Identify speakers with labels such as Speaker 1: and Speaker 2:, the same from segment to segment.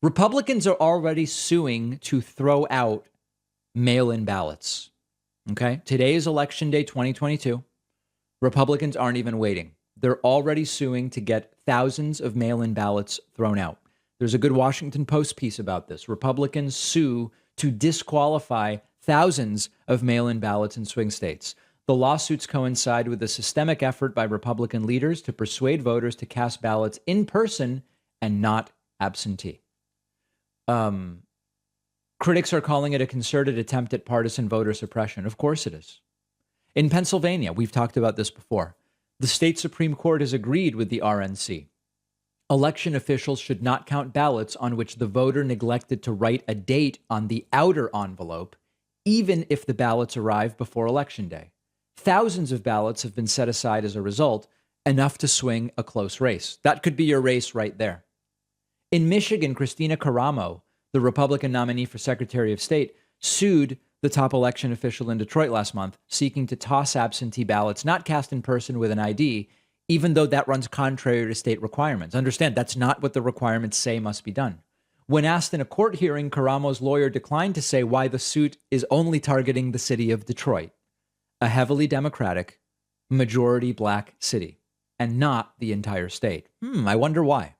Speaker 1: Republicans are already suing to throw out mail-in ballots. Okay? Today is election day 2022. Republicans aren't even waiting. They're already suing to get thousands of mail-in ballots thrown out. There's a good Washington Post piece about this. Republicans sue to disqualify thousands of mail-in ballots in swing states. The lawsuits coincide with a systemic effort by Republican leaders to persuade voters to cast ballots in person and not absentee. Critics are calling it a concerted attempt at partisan voter suppression. Of course it is. In Pennsylvania, we've talked about this before. The state Supreme Court has agreed with the RNC. Election officials should not count ballots on which the voter neglected to write a date on the outer envelope, even if the ballots arrive before Election Day. Thousands of ballots have been set aside as a result, enough to swing a close race. That could be your race right there. In Michigan, Christina Caramo, the Republican nominee for Secretary of State, sued the top election official in Detroit last month, seeking to toss absentee ballots not cast in person with an ID, even though that runs contrary to state requirements. Understand, that's not what the requirements say must be done. When asked in a court hearing, Caramo's lawyer declined to say why the suit is only targeting the city of Detroit, a heavily Democratic, majority black city, and not the entire state. I wonder why.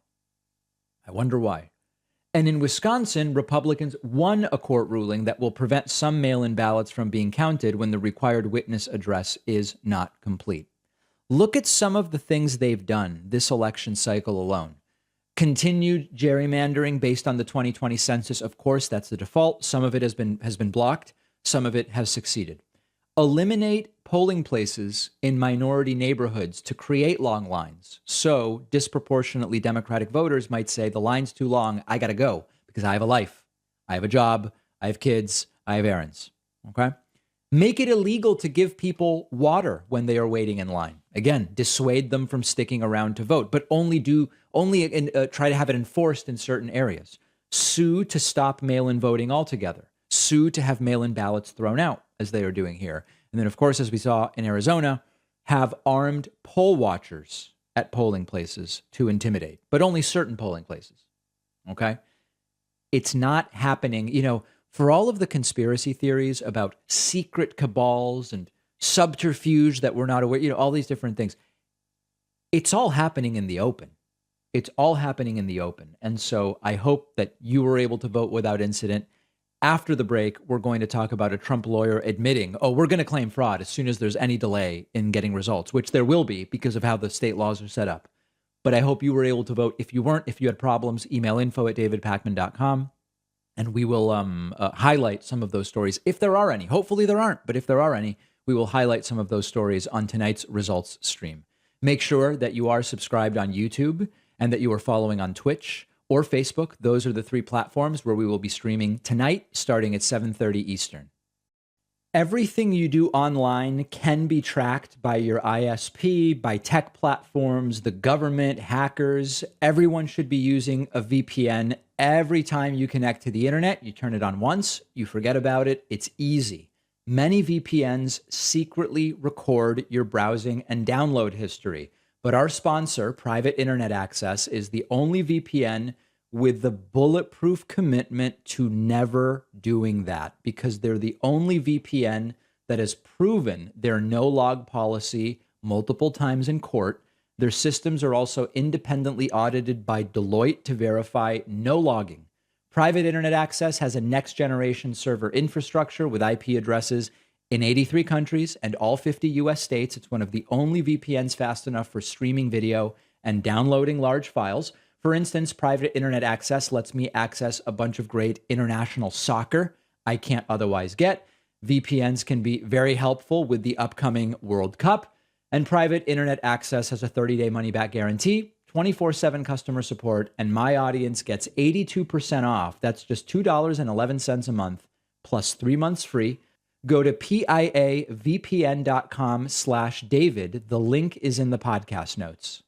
Speaker 1: And in Wisconsin, Republicans won a court ruling that will prevent some mail-in ballots from being counted when the required witness address is not complete. Look at some of the things they've done this election cycle alone. Continued gerrymandering based on the 2020 census. Of course, that's the default. Some of it has been blocked. Some of it has succeeded. Eliminate polling places in minority neighborhoods to create long lines. So disproportionately Democratic voters might say, the line's too long, I got to go because I have a life, I have a job, I have kids, I have errands. Okay? Make it illegal to give people water when they are waiting in line. Again, dissuade them from sticking around to vote, but only try to have it enforced in certain areas. Sue to stop mail-in voting altogether. Sue to have mail-in ballots thrown out, as they are doing here. And then, of course, as we saw in Arizona, have armed poll watchers at polling places to intimidate, but only certain polling places. Okay? It's not happening. You know, for all of the conspiracy theories about secret cabals and subterfuge that we're not aware, all these different things, it's all happening in the open. It's all happening in the open. And so I hope that you were able to vote without incident. After the break, we're going to talk about a Trump lawyer admitting, we're going to claim fraud as soon as there's any delay in getting results, which there will be because of how the state laws are set up. But I hope you were able to vote. If you weren't, if you had problems, email info@davidpakman.com, and we will highlight some of those stories, if there are any. Hopefully there aren't, but if there are any, we will highlight some of those stories on tonight's results stream. Make sure that you are subscribed on YouTube and that you are following on Twitch or Facebook. Those are the three platforms where we will be streaming tonight, starting at 7:30 Eastern. Everything you do online can be tracked by your ISP, by tech platforms, the government, hackers. Everyone should be using a VPN. Every time you connect to the internet, you turn it on once, you forget about it. It's easy. Many VPNs secretly record your browsing and download history. But our sponsor, Private Internet Access, is the only VPN with the bulletproof commitment to never doing that, because they're the only VPN that has proven their no-log policy multiple times in court. Their systems are also independently audited by Deloitte to verify no logging. Private Internet Access has a next-generation server infrastructure with IP addresses in 83 countries and all 50 U.S. states. It's one of the only VPNs fast enough for streaming video and downloading large files. For instance, Private Internet Access lets me access a bunch of great international soccer I can't otherwise get. VPNs can be very helpful with the upcoming World Cup. And Private Internet Access has a 30-day money-back guarantee, 24/7 customer support, and my audience gets 82% off. That's just $2.11 a month, plus 3 months free. Go to piavpn.com/David. The link is in the podcast notes.